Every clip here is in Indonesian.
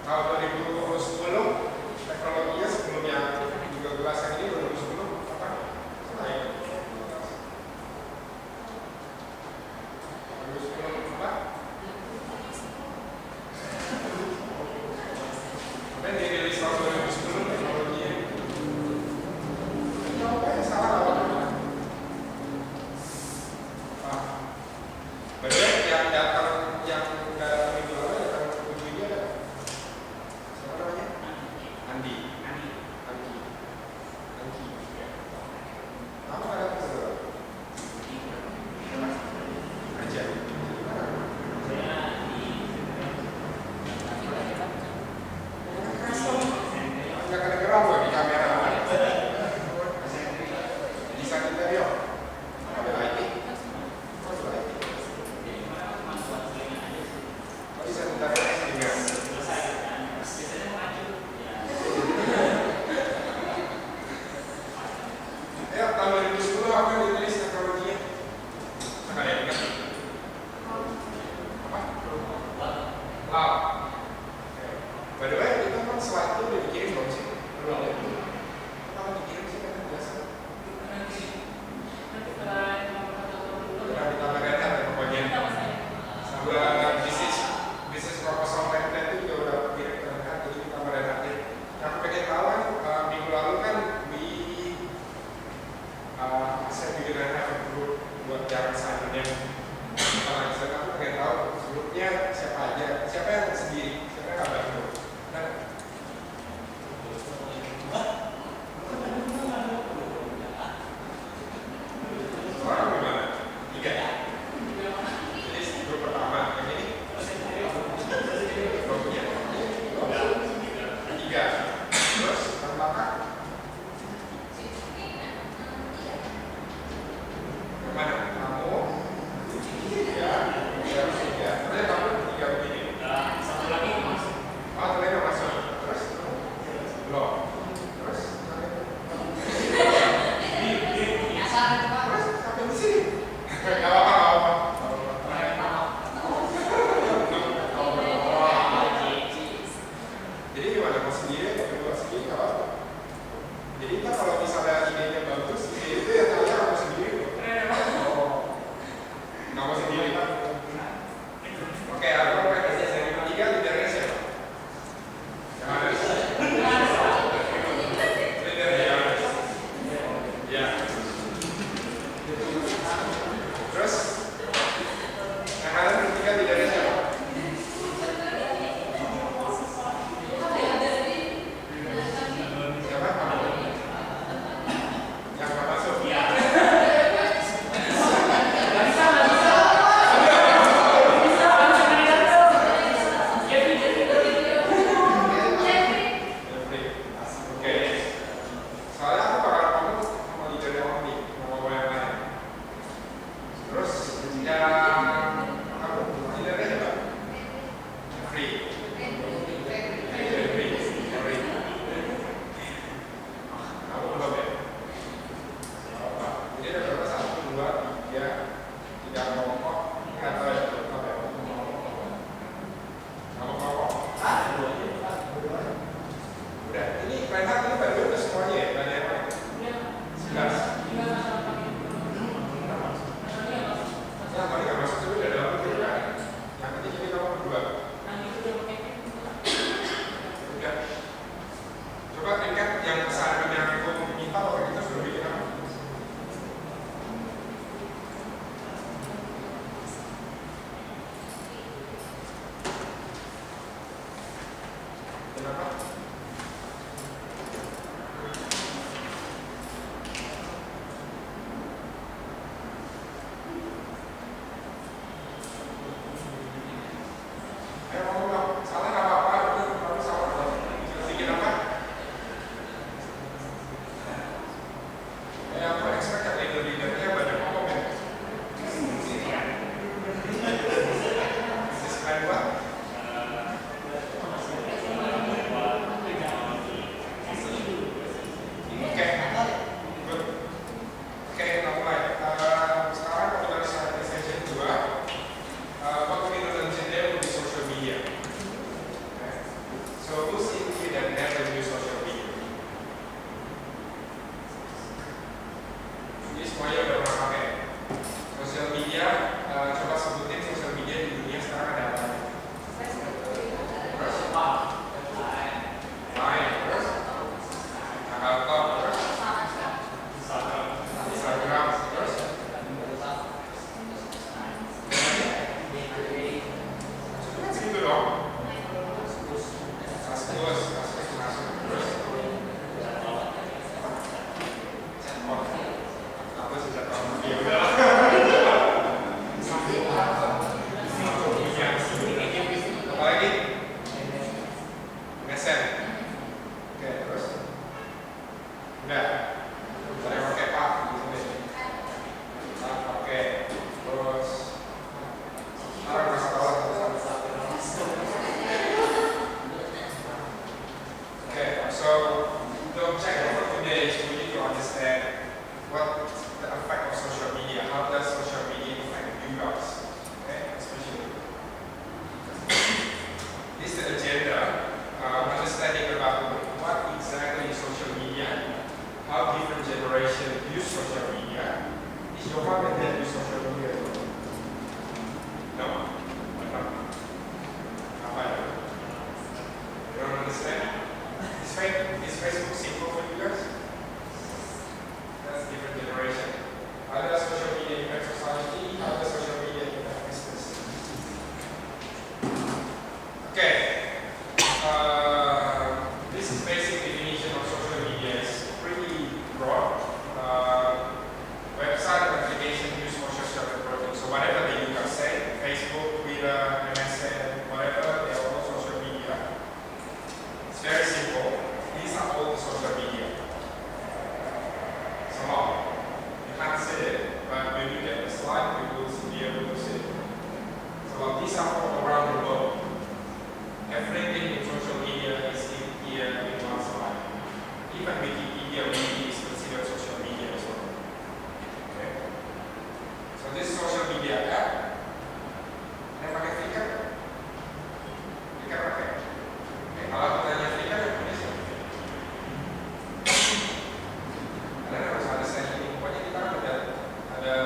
tahun 2010 teknologinya sebelum yang 13 ini 2010 apa? Naik 2010 apa? Dan dirilis tahun 2010 teknologinya. Jawabannya salah apa? Benar yang datang minggu lalu datang ujungnya ada siapa namanya? Andi. Kamu ada apa? Aja. Nggak kedengeran gue di kamera. Di sana tadi yo. Ada lagi. Bisa bentar tinggal. Ya, tahun 2010 apa yang ditulis teknologinya? Ada yang ingat? Apa? Wow. By the way, itu kan slide itu udah dikirim belum sih? Belum ya? Kalau dikirim sih kan biasa. Udah ditambahkan ya pokoknya. Sama bisnis proposal template itu juga udah kirim ke Renhat, jadi kita merenhatin. Yang aku pengen tahu kan minggu lalu kan saya bikin Renhat grup buat jarak sayangnya. Aku pengen tahu grupnya siapa aja, siapa yang sendiri, siapa yang nggak bantu. Orang gimana? 3 ya? Jadi grup pertama yang ini grupnya 3. Terus yang belakang yang mana? Kamu? Ya, ada kamu 3 begini. Satu lagi masuk. Oh, ternyata masuk. Terus? Belum. Terus? Terus sampai di sini. Gak apa-apa. Jadi gimana? Mau sendiri atau berdua sendiri? Gak apa-apa. Jadi kita kalau misalnya idenya bagus, ide itu ya tanya kamu sendiri. Nggak mau sendiri. Oke, aku pengen dari 3 lidernya siapa? Yang ada? Lidernya yang ada? Ya. Terus yang ada bertiga lidernya siapa? Siapa? Kamu? Yang nggak masuk? So who's in here that never use social media? Ini semuanya udah pernah pakai social media. Coba sebutin social media di dunia sekarang ada apa? Terus Line, terus Kakak, terus Instagram, terus segitu dong. Kaskus masuk, terus chatbot. Apa sih chatbot? Ya udah. Apa lagi? MSN. Oke, terus udah. Saya pakai Pak di sini. Saya pakai. Terus sekarang nggak tahu lah. Okay, so the objective for today is we need to understand what the effect of social media. How does social media affect you guys? Okay, especially. This is the agenda. Understanding about what exactly is social media, how different generations use social media. Is your mom and dad use social media? No? Apa ya? You don't understand? Is Facebook simple for you guys? That's different generation. How does social media impact society? How does social media impact business? Okay. This is basic definition of social media. It's pretty broad. Website and application used for social networking. So whatever that you can say, Facebook, Twitter, MSN, whatever, they are all social media. It's very simple. These are all the social media. So you can't see it, but when you get the slide, you will be able to see it. So these are all around the world. Everything in social media is in here in one slide. Even Wikipedia really is considered social media as well. Okay. So this social media app. Yang pakai Flickr? Flickr pakai? Oke, kalau kita tanya Flickr, Indonesia. Karena harus ada saya ini. Pokoknya kita ada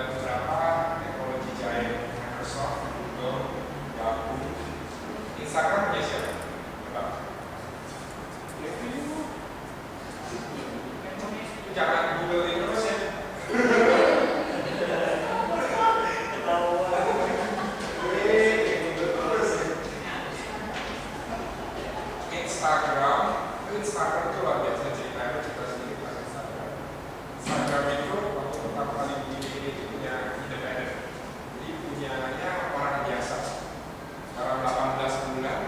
beberapa teknologi giant, Microsoft, Google, Yahoo. Instagram punya siapa? Coba. Jangan Google ini terus ya. Instagram itu luar biasa ceritanya, cerita sedikit tentang Instagram. Instagram itu waktu pertama kali dibikin itu punya independen. Jadi punyanya orang biasa. Dalam 18 bulan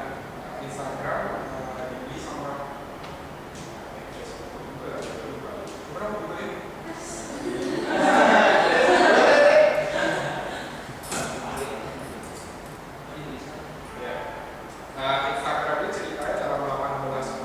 Instagram dibeli sama berapa Google ini? Instagram ini ceritanya dalam 18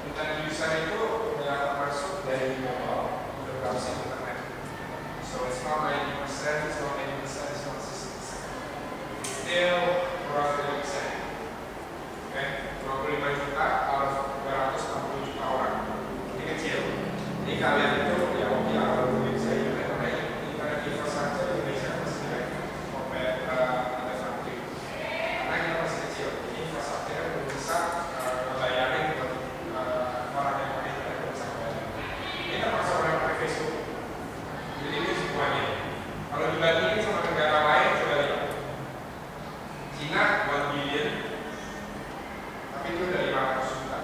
Internet user itu udah termasuk dari mobile, udah browsing internet. So it's not 90%, it's not 80%, it's not 60%. It's still around 30%. Oke, 25 juta out of 260 juta orang. Ini kecil. Jadi kalian itu ya oke lah kalau duit saya internet infrastruktur Indonesia masih jelek compare other country. Karena kita masih kecil. Jadi infrastrukturnya belum bisa membayarin buat orang yang pakai internet belum bisa membayar. Ini termasuk orang yang pakai Facebook. Jadi ini semuanya. Kalau dibandingin sama negara lain, coba lihat. Cina 1 billion, tapi itu dari 500 juta.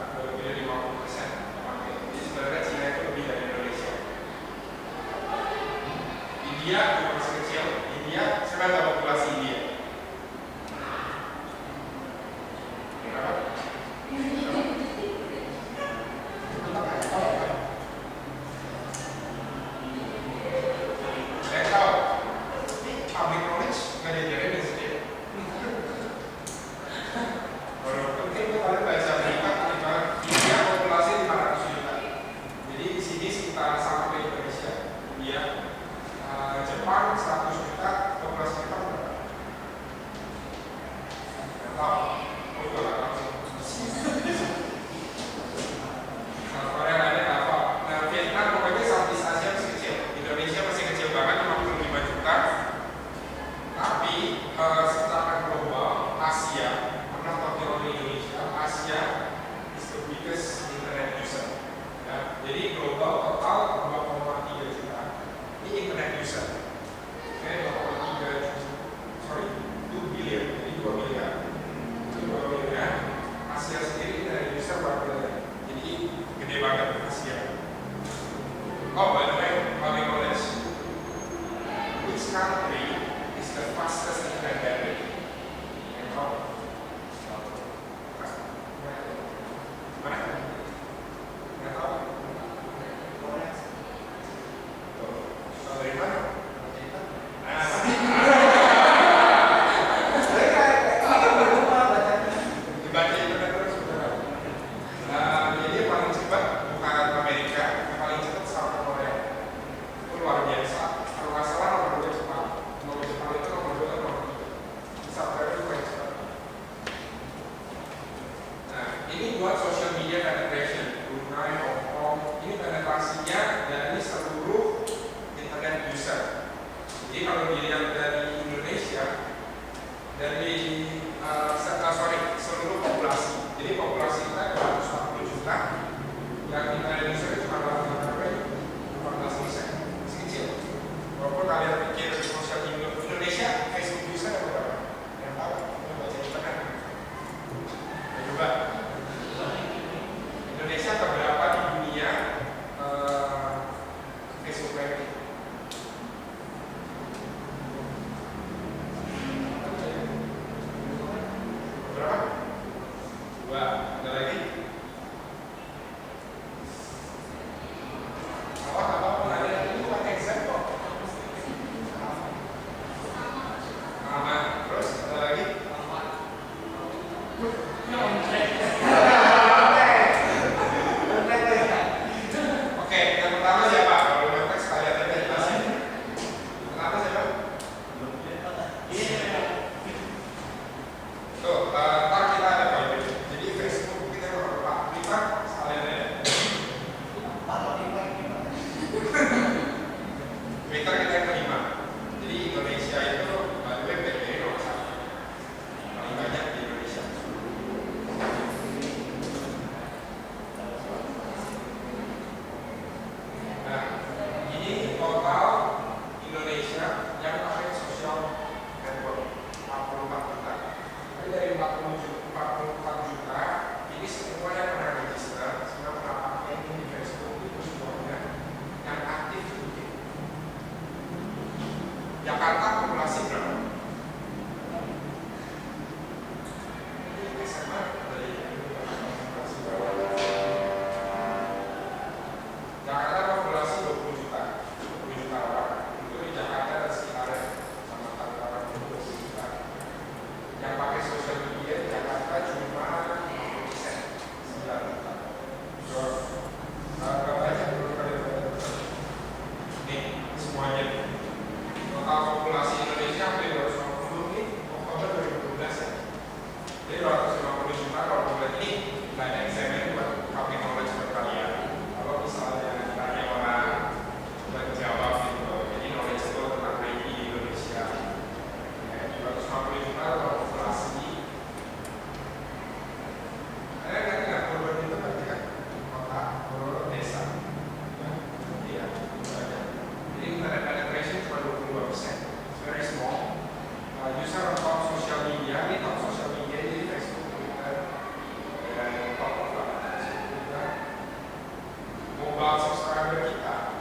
mobile subscriber kita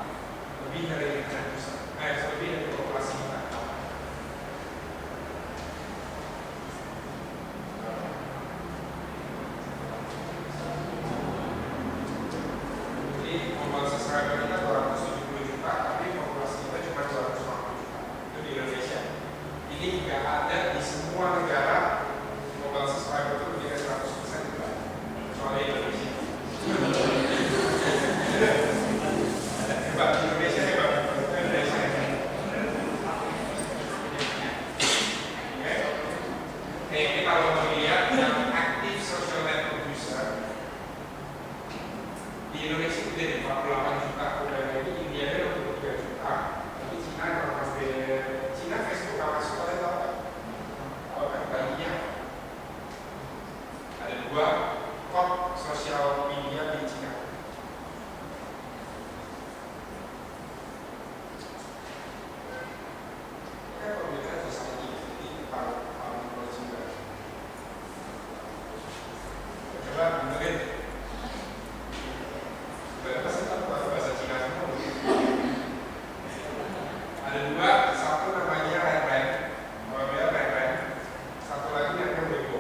lebih dari lebih dari populasi kita. Jadi mobile subscriber kita 270 juta, tapi populasi kita cuma 250 juta. Itu di Indonesia. Ini nggak ada di semua negara mobile subscriber itu lebih dari 100% juga, kecuali Indonesia. Hebat, Indonesia hebat. Indonesia hebat. Oke, ini kalau melihat yang aktif social network user di Indonesia itu dari 48 juta, udah ini India ada 23 juta, tapi Cina kalau hampir Cina Facebook apa suka ada tahu nggak? Tahu kan baginya? Ada 2 top sosial media di Cina. Kalau kita susah ini tahu juga. Coba dengerin. Berapa sih bahasa Cina semua? Ada 2, satu namanya Renren, Renren, satu lagi namanya Weibo.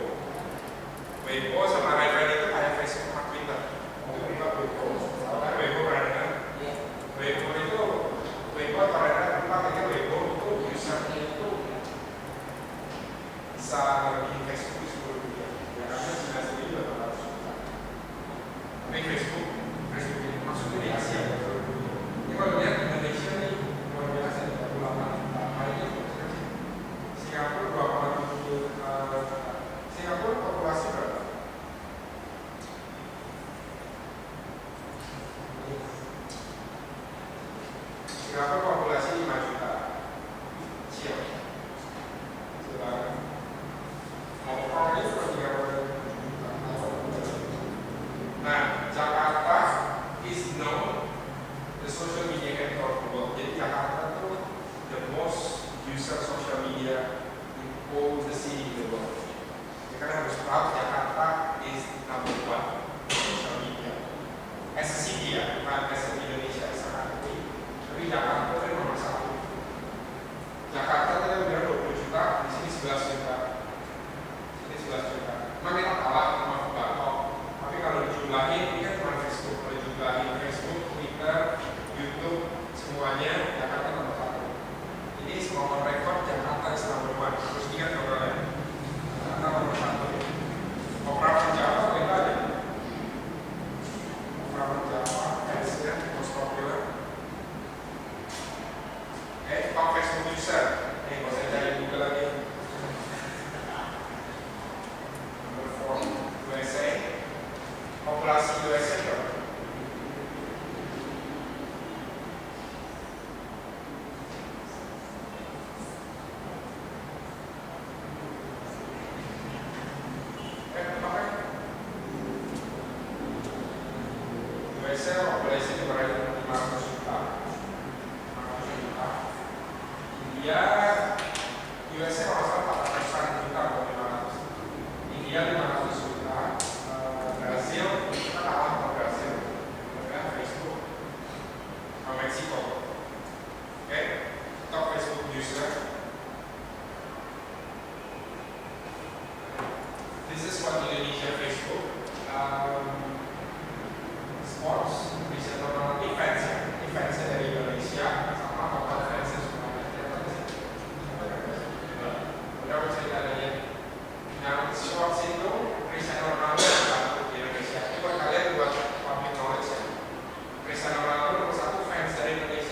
Weibo sama Renren itu kayak Facebook sama Twitter. Itu juga Weibo. Tahu kan Weibo Renren? Weibo itu Weibo atau Renren, makanya Weibo itu usernya itu bisa lebih Facebook di seluruh dunia. Ya karena Cina sendiri juga 400 juta. Tapi Facebook ini maksudnya di Asia ya, seluruh dunia. Ini kalau lihat Indonesia nih luar biasa 38 juta. Lainnya Singapura 2,7 juta. Singapura populasi berapa? Singapura populasi 5 juta. Kecil. Hong Kong ini cuma 3,7 juta. Nah, Jakarta is known the social media capital of the world. Jadi Jakarta itu the most user social media in all the city in the world. Jadi kan harus tahu Jakarta is number 1 social media. As a city ya, bukan as a Indonesia as a country. Tapi Jakarta itu nomor 1. Jakarta tadi udah 20 juta, di sini 11 juta. Ini 11 juta. Memang kita kalah sama Bangkok. Tapi kalau dijumlahin, ini kan cuma Facebook. Kalau dijumlahin Facebook, Twitter, YouTube, semuanya Jakarta nomor 1. Ini semua rekor Jakarta is number 1. Terus ingat nomornya. Jakarta nomor 1. Operator Jawa kita ada. Operator Jawa, fansnya, most popular. Top Facebook user. Nih, kalau saya cari Google lagi. Nomor 4, USA. Populasi USA berapa? USA populasi berada di 500 juta. 500 juta. India, USA kalau salah 400 juta atau 500. India 500 juta. Brazil, kita kalah sama Brazil. Dengan Facebook. Sama Meksiko. Oke, top Facebook user. This is what Indonesia Facebook. Sports, bisa normal events ya, eventsnya dari Indonesia sama total fansnya semuanya. Udah bisa kita lihat. Yang sports itu Cristiano Ronaldo nomor 1 di Indonesia. Ini buat kalian buat public knowledge ya. Cristiano Ronaldo nomor 1 fans dari Indonesia.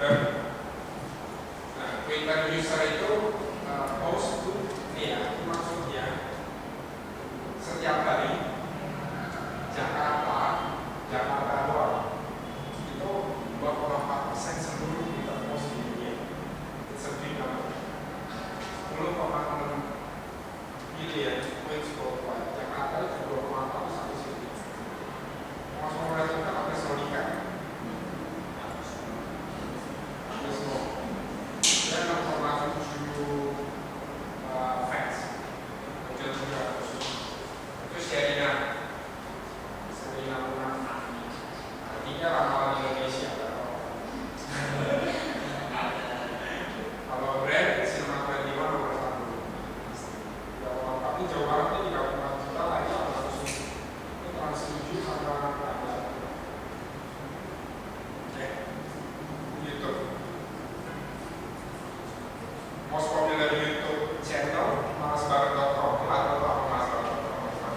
Twitter. Nah, Twitter user itu post to ini ya, itu maksudnya setiap hari Jakarta doang itu 2,4% seluruh Twitter post di dunia. It's a big number. 10,6 billion tweets worldwide. Jakarta itu 2,4 satu sini. Mas Moral itu kan apa Solika? Dan 6,7 fans. Mungkin 700. Itu Sherina Munaf. Artinya ramalan Indonesia. Kalau brand Cinema 21 nomor 1. Tapi Jawa Barat ini 34 juta lagi itu Trans 7 sama YouTube. Most popular YouTube channel malasbareng.com. Atau apa malasbareng.com?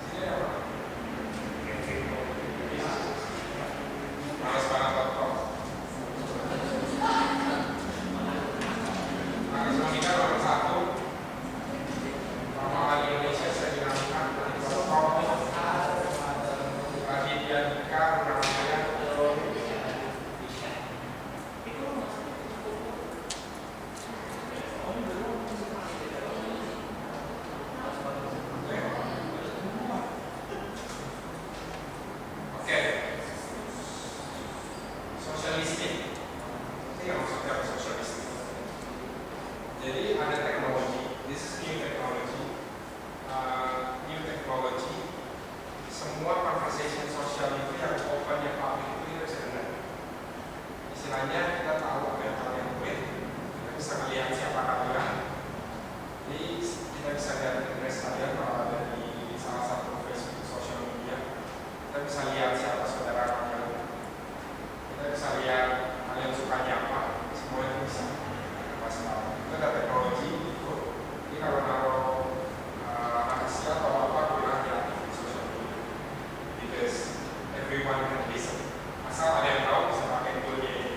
Sini apa? Malasbareng.com. Kita nomor 1. Ramalan Indonesia saya dinamakan Raditya Dika Ramaya. Oke, sosialistik. Ini nggak maksudnya apa sosialistik. Jadi ada teknologi. This is new technology. New technology. Semua conversation sosial itu yang open, yang public itu kita bisa dengar. Istilahnya kita tahu apa yang kalian tweet, kita bisa melihat siapa kalian. Jadi kita bisa lihat address kalian kalau ada di salah satu Facebook social media. Kita bisa lihat siapa saudara kalian. Kita bisa lihat kalian sukanya apa. Semua itu bisa kita kasih tahu. Itu ada teknologi itu. Jadi kalau naruh rahasia atau apa kurang hati di social media. Because everyone can listen. Asal ada yang tahu bisa pakai toolnya ini.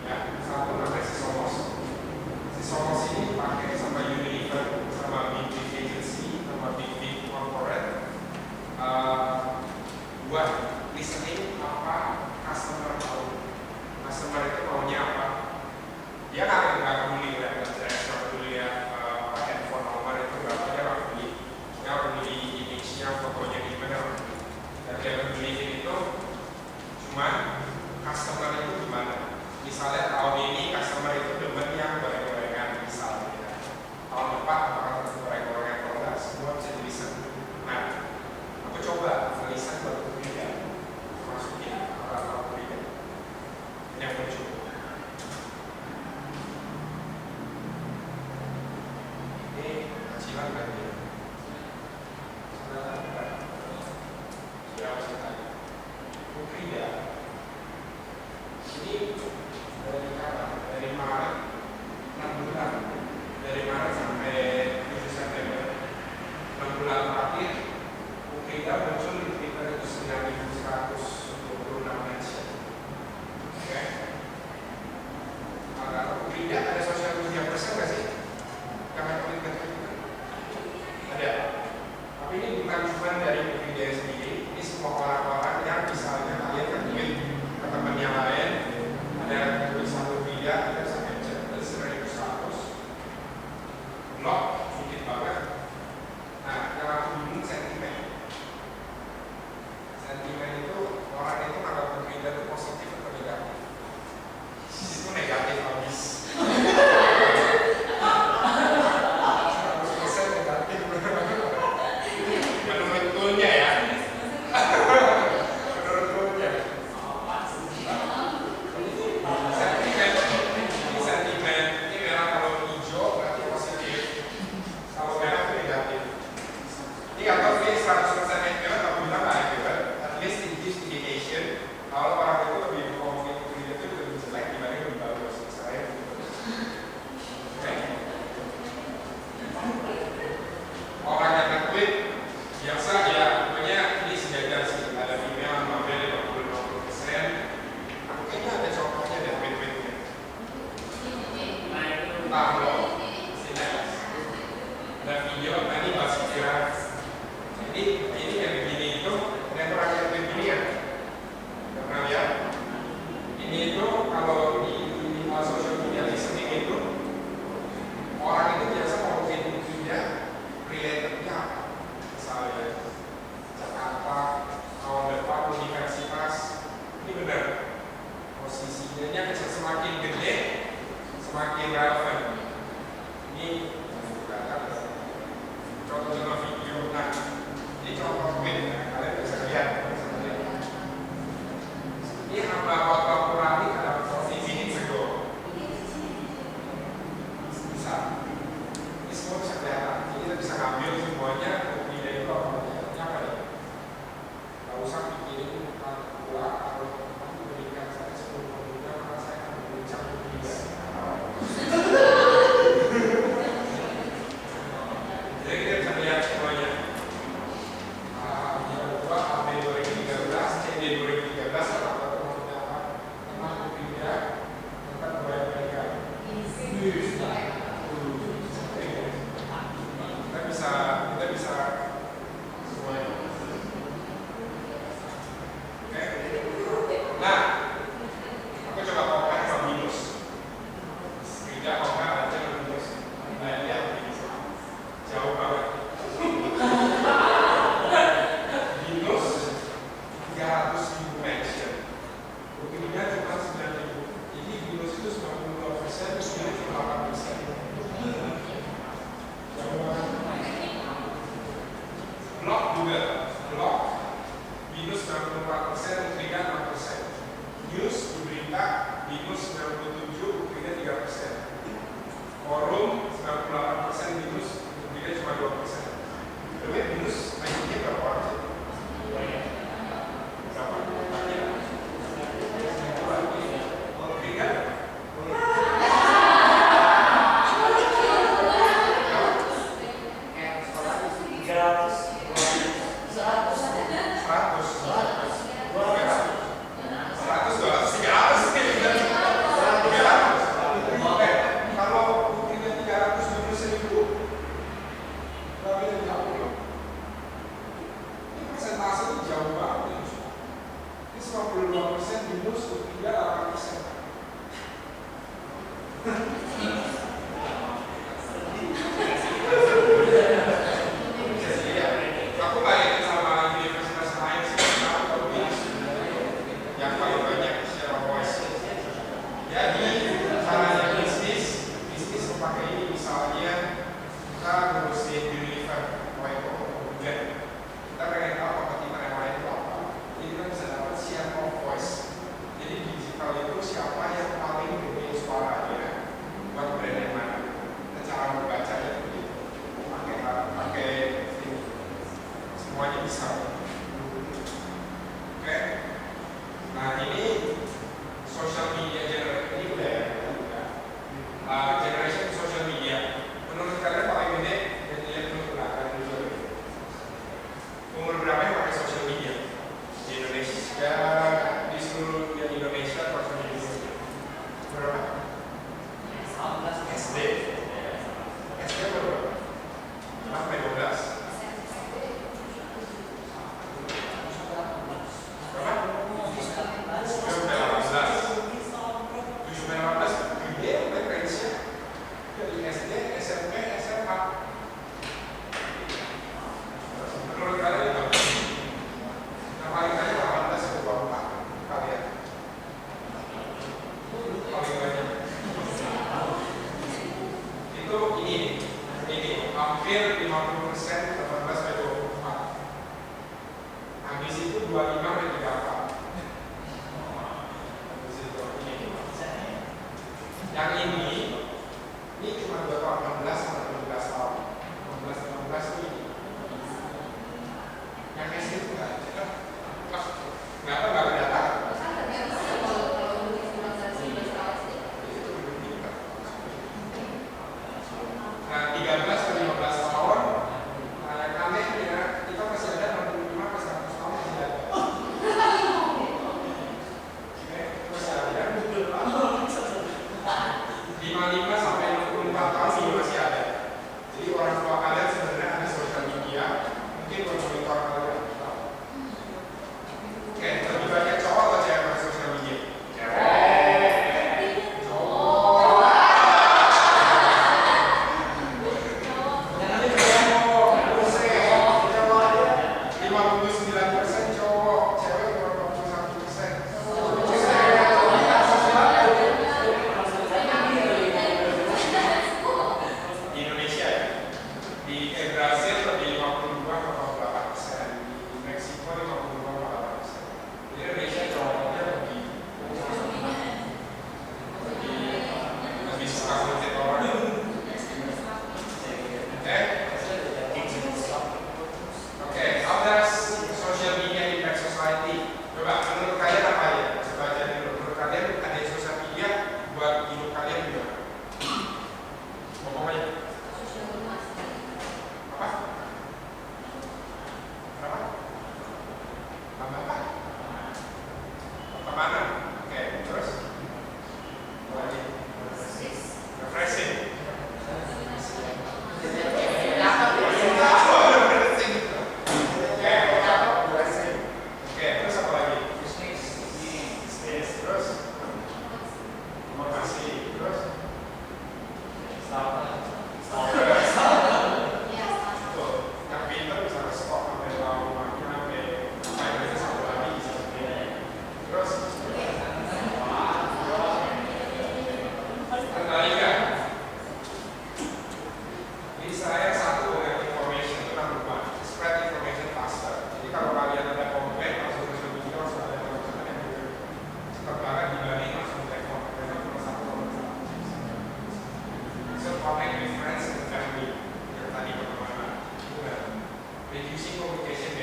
Ya, satu namanya Sisomos. Sisomos ini pakai sama Unilever, sama big agency, sama big corporate. Buat listening apa customer tahu. Customer itu maunya apa? Dia nggak peduli ya, nggak peduli ya handphone nomor itu berapa, dia nggak peduli. Dia peduli image-nya, fotonya gimana. Dan dia peduli itu cuma customer itu gimana. Misalnya tahun ini customer itu demen yang goreng-gorengan misalnya. Tahun depan apakah tetap goreng-gorengan atau enggak, semua bisa di-listen. Nah, aku coba listen buat pembelian, masukin apa pembelian. Ini yang lucu. Ini kecilan kan ya? Sudah masih tanya. Mungkin ya. Ini dari kapan? Dari Maret 6 bulan. Dari Maret sampai 7 September 6 bulan terakhir Ukida muncul di Twitter itu 9.126 mention. Oke. Ukida ada social media person nggak sih? Yang main Twitter? taruh sini dan video tadi masih gerak. Ini yang begini itu yang terakhir begini ya. Pernah lihat? Ini itu kalau di social media listening itu orang itu biasa ngomongin videonya related-nya apa? Misalnya Jakarta, tahun depan universitas, ini benar. Posisinya kecil, semakin gede, semakin relevan. Ini contoh-contoh video. Nah, ini contoh tweet, kalian bisa lihat. Ini hamba kota Purani adalah posisi ini sego. Bisa. Ini semua bisa kelihatan. Jadi kita bisa ngambil semuanya. Video itu apa ya? Gak usah pikirin pulang atau berikan saya 10 pemuda, maka saya akan berbincang juga. Jadi kita bisa lihat semuanya. Yang kedua, AB 2013, CD 2013, atau pemuda apa? Tentang berbeda, tentang kebaya mereka. Kita bisa semuanya. Nah, aku coba compare sama Binus. Tidak compare aja sama Binus. Nah, lihat Binus. Jauh banget. Binus 300.000 mention. Rupiahnya cuma 9.000. Jadi Binus itu 92%, Rupiah cuma 8%. Jauh banget. Blog juga. Blog Binus 94%, Rupiah 6%. News di berita Binus 97, Rupiah 3%. Forum 98%, Binus, Rupiah cuma 2%. Tapi Binus naiknya berapa orang sih? Berapa? Banyak. Rupiah?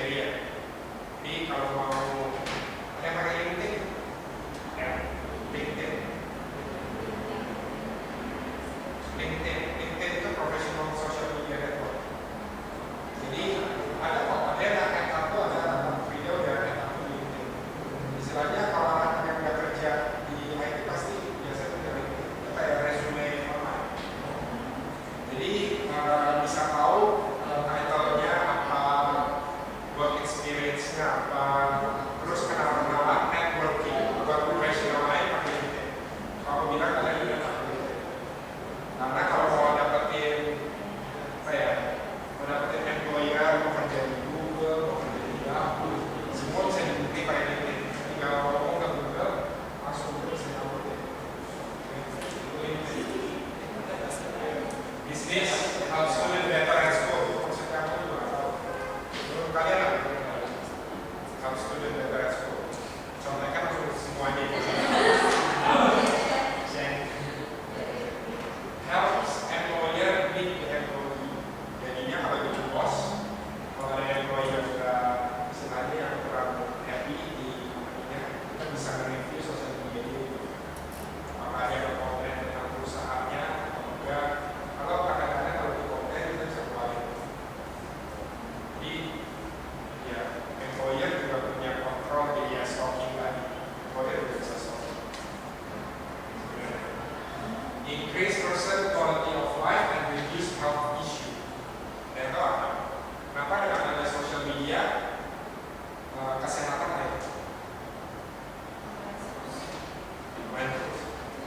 kriteria. Jadi kalau mau ada yang pakai LinkedIn, ya, LinkedIn itu professional social media network. Jadi ada kok, ada yang akan satu, ada video yang akan satu di LinkedIn. Istilahnya kalau anak yang udah kerja di IT pasti biasanya punya LinkedIn, itu kayak resume online. Jadi bisa tahu title-nya apa, work experience-nya apa, terus kenalan networking, buat profesional lain pakai LinkedIn. Aku bilang kalian juga pakai LinkedIn. Karena kalau mau dapetin apa ya, mau dapetin employer, mau kerja di Google, mau kerja di Yahoo, semua bisa dibukti pakai LinkedIn. Jadi kalau mau ke Google, langsung Google bisa dapetin. Bisnis harus student better at school. Maksudnya aku juga nggak tahu. Menurut kalian apa? Harus student better at school. Contohnya kan langsung semuanya itu. Helps employer meet the employee. Jadinya kalau jadi bos, kalau ada employee yang juga istilahnya yang kurang happy di company-nya, kita bisa nge-review sosial media itu. Apakah ada yang komplain tentang perusahaannya atau enggak? Kalau kadang-kadang kalau di komplain kita bisa keluarin. Jadi ya employer juga punya kontrol jadi ya stalking tadi. Employer juga bisa stalking. Increase person quality of life and reduce health issue. Dan tahu apa? Kenapa dengan ada social media kesehatan naik? Main terus.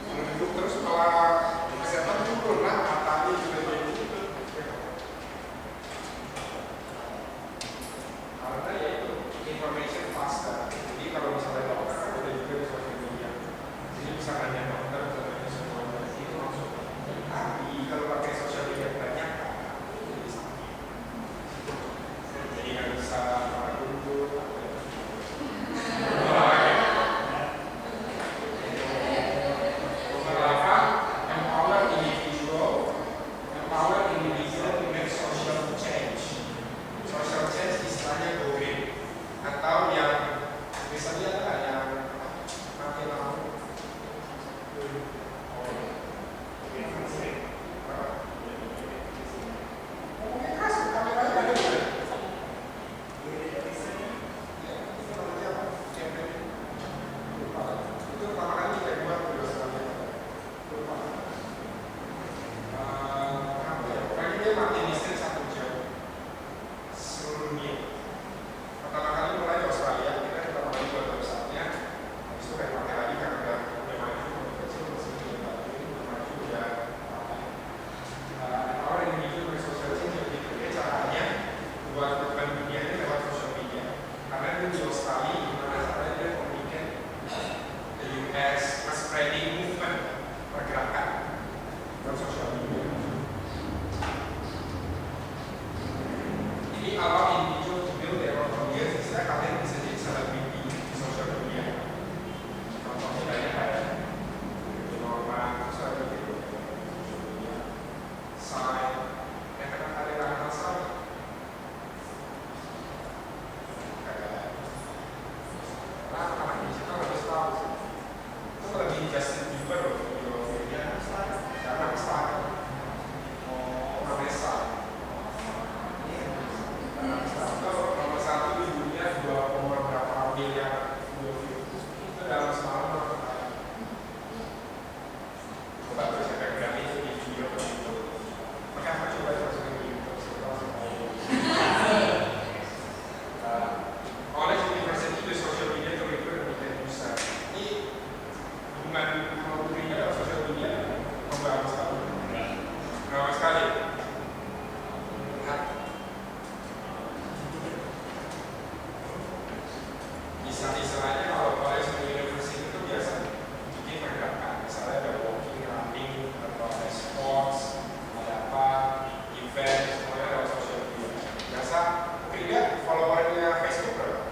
Duduk terus malah kesehatan turun lah, matanya juga jadi turun. Karena ya itu information faster. Jadi kalau misalnya dokter kan udah juga di social media. Jadi bisa nanya dokter, bisa nanya semuanya. Itu langsung. Tapi kalau pakai social media banyak, jadi sakit. Jadi nggak bisa duduk. Empower individual to make social change. Social change istilahnya go green. Atau yang misalnya ada yang mati lampu. Itu pertama kali saya buat video sekalian. Pokoknya dia mati listrik 1 jam seluruh dunia. Pertama kali mulai di Australia, kita pertama kali buat website-nya. Habis itu kayak pakai lagi karena udah maju, udah kecil, masih udah maju, udah orang individu dari social change gitu. Dia caranya buat beban dunia ini lewat social media. Karena dia di Australia, gimana caranya dia communicate the US, spreading movement, pergerakan lewat social media. Jadi kalau individu to build their own audience, misalnya kalian bisa jadi selebriti di social media. Contohnya banyak kayak Norman, selebriti di social media. Sign, yang kadang ada yang sign. Kayak anak-anak digital harus tahu. Itu lebih Justin Bieber loh, video-videonya. Karena sign, Vanessa. Nomor 1 di dunia 2, berapa miliar itu dalam semalam berapa kali? Coba terus saya bilang itu di video begitu. Maka aku coba masukin di YouTube. College University di social media itu lebih user. Ini hubungan sama dirinya dalam social media membagus sekali. Bagus sekali. Istilahnya kalau college university itu biasa bikin pergerakan, misalnya ada walking, running, atau ada sports, ada apa, event, semuanya lewat social media. Biasa, mungkin lihat followernya Facebook berapa?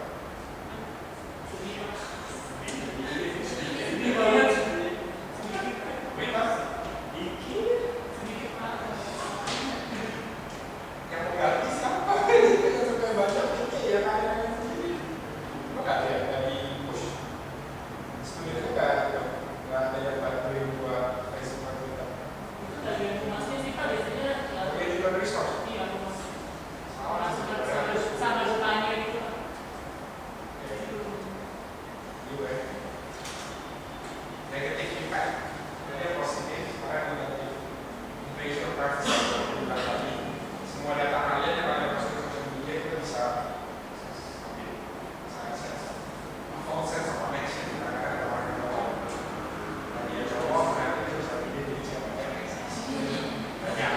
Yang mengganti siapa? Yang suka baca ini ya kan? privacy yang bilang tadi. Semua data kalian yang kalian masuk ke sosial media itu bisa false sense of connection. Karena ada orang yang tahu dia cowok, nanti di sosial media jadi cewek. Banyak.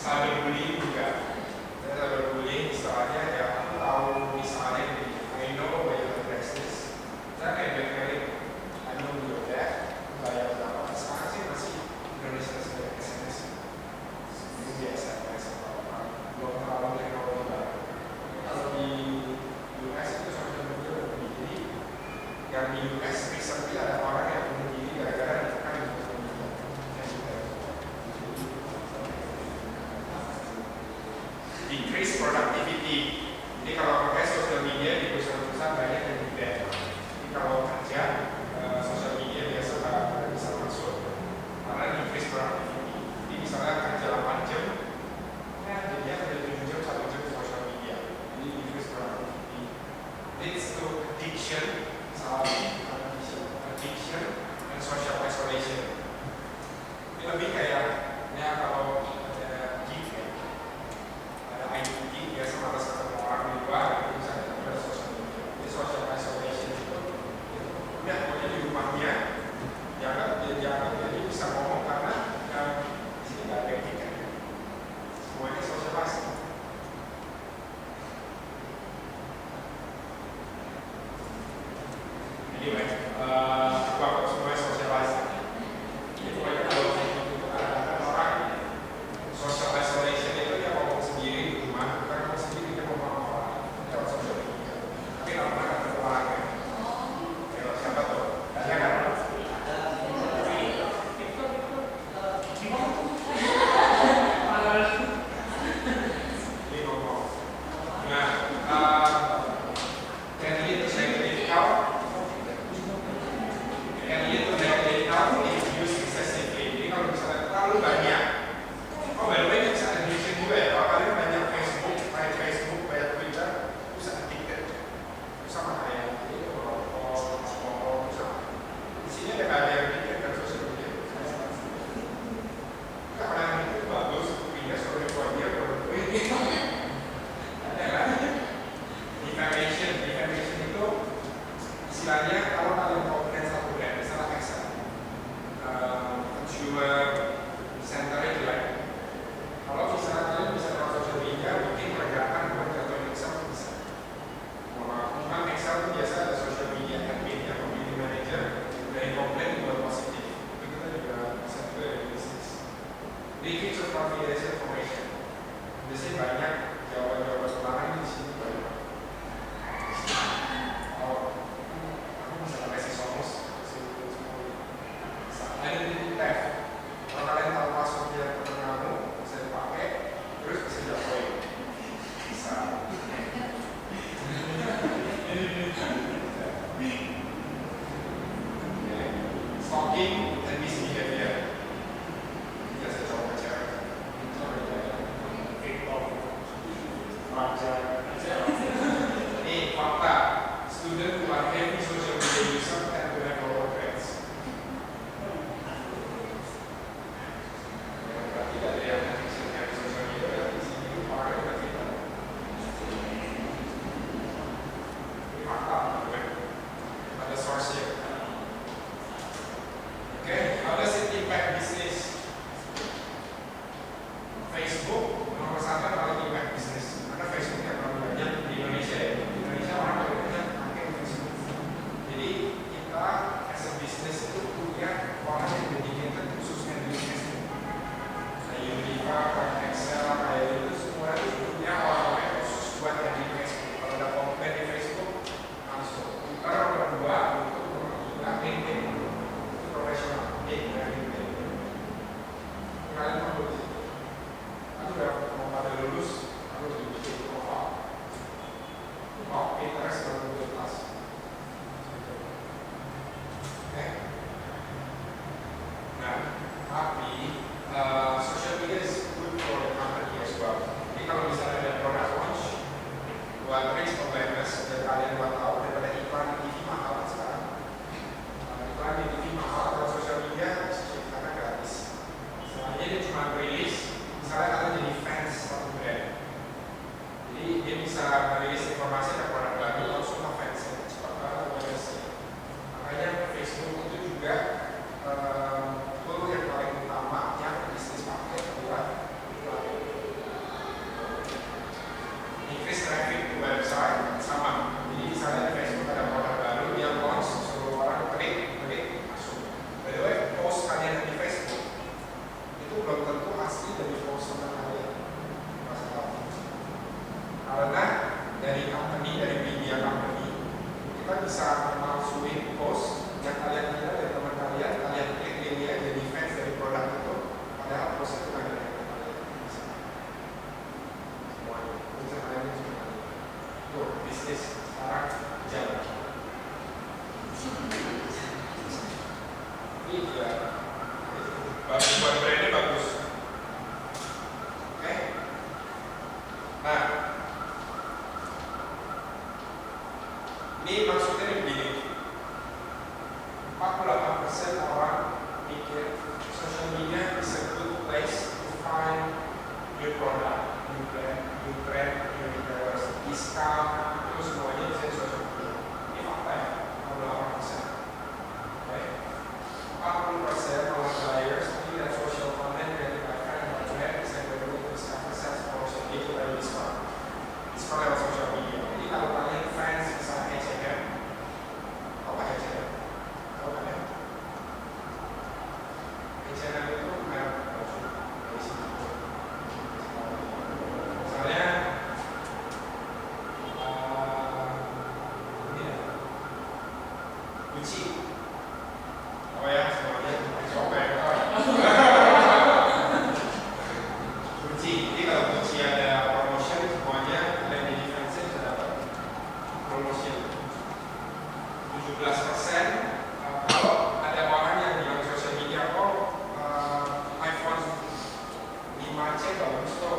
Cyberbullying juga. Cyberbullying istilahnya ya, aku tahu misalnya I know where you address this. Saya kayak baik-baik, I know you that, bayar berapa. Sekarang sih masih Indonesia sebagai SMS. Ini biasa atau apa, belum terlalu teknologi baru. Kalau di US itu social media lebih tinggi. Yang di US recently ada orang yang bunuh diri gara-gara ditekan di social media. Increase productivity. Jadi kalau pakai sosial media di perusahaan-perusahaan banyak yang tidak. Jadi kalau kerja sosial media biasa nggak bisa masuk karena increase productivity. Jadi misalnya kerja 8 jam, ya jadinya kerja 7 jam 1 jam di sosial media. Jadi increase productivity. Leads to addiction, addiction and social isolation. Ini lebih kayak ya kalau ada gig ya. IT biasa malas ketemu orang di luar, itu bisa ketemu dari sosial media. Jadi social isolation itu udah pokoknya di rumahnya, jangan jadi bisa ngomong karena di sini nggak ada tiket. Semuanya socialize. Anyway, aku anggap semuanya socialize. Jadi pokoknya kalau ada orang social isolation itu dia ngomong sendiri di rumah, bukan ngomong sendiri dia ngomong sama orang lewat sosial media. Tapi nggak pernah ketemu orangnya. Ayo, siapa tuh? Ya kan? Ini ngomong. Nah, can lead to negative health. Can lead to negative health if used excessively. Jadi kalau misalnya terlalu banyak. Oh, by the way, ini bisa addiction juga ya. Kalau kalian banyak Facebook, banyak Twitter, bisa addicted. Itu sama kayak ini, rokok, sama. Di sini ada nggak ada yang addicted kan sosial media. Nggak pernah yang itu bagus, pindah suruh keluar dia, keluar duit. Ada kan? Defamation itu istilahnya kalau kalian komplain satu brand, misalnya Excel, consumer center-nya jelek. Kalau misalnya kalian bisa lewat sosial media, bikin pergerakan buat jatuhin Excel bisa. Cuma Excel itu biasa ada sosial media admin yang community manager dari komplain buat positif. Itu kita juga bisa juga dari bisnis. Leakage of confidential information. Biasanya banyak jawaban-jawaban ulangan di sini banyak. Oh, aku bisa pakai si Sonos, identity theft. Kalau kalian tahu passwordnya teman kamu, bisa dipakai, terus bisa jatuhin. Bisa. Stalking and misbehavior. Jika saya coba cewek, ini fakta. Student who are heavy social media user tend to have lower grades. Berarti dari yang heavy social media, berarti sini itu orangnya berarti ini fakta, ada source-nya. Oke, tool yang paling utama yang bisnis pakai adalah iklan. Increase traffic to website sama. Jadi misalnya Facebook ada produk baru dia launch, suruh orang klik masuk. By the way, post kalian di Facebook itu belum tentu asli dari post teman kalian. Karena dari company, dari media company, kita bisa memalsuin post yang kalian kira dari teman kalian, kalian klik linknya jadi fans dari produk itu, padahal post itu nggak ada yang kalian bisa. Semuanya, bisa kalian cuma tuh bisnis sekarang jalan. Ini juga bagus buat brandnya bagus. Oke? Nah, ini maksudnya begini. 48% orang mikir social media is a good place to find new product, new brand, new trend, new retailers, discount, itu semuanya bisa di social media. Ini fakta ya, 48%. Oke? 40% malah buyers lihat social content dari bahkan brand bisa berbentuk discover sales promotion itu dari diskon lewat social media. Jadi kalau kalian fans misalnya H&M, apa H&M? Tahu kan ya? H&M itu merek baju dari Singapura. Misalnya ini ya, Gucci. Oh ya, semuanya coba ya. Gucci, jadi kalau Gucci ada promotion semuanya ada di defense bisa dapat promotion. 17% kalau ada orang yang bilang sosial media iPhone 5C bagus tuh,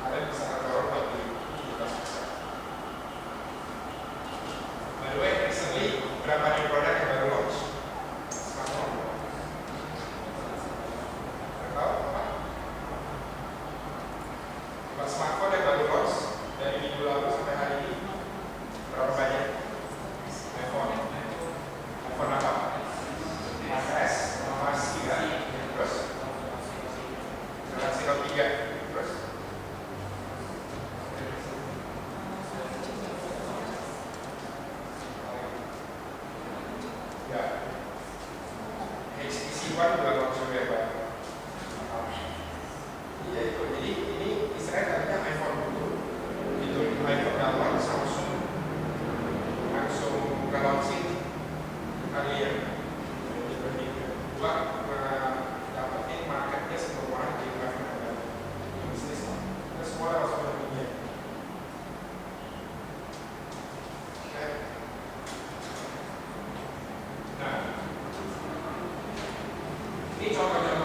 kalian bisa dorong buat beli 17%. By the way, recently berapa new product yang baru launch? Smartphone. Tahu apa? Buat smartphone yang baru launch dari minggu lalu sampai hari ini berapa banyak? iPhone apa? XS, Galaxy 3, terus Galaxy Note 3, terus ya HTC One juga launch juga ya Pak. Iya itu, jadi ini Israel tadinya iPhone dulu, itu iPhone dalam Samsung langsung ke launching kalian buat dapetin marketnya semua di level bisnis lah. Kita semua lewat social media. Oke. Nah, ini contohnya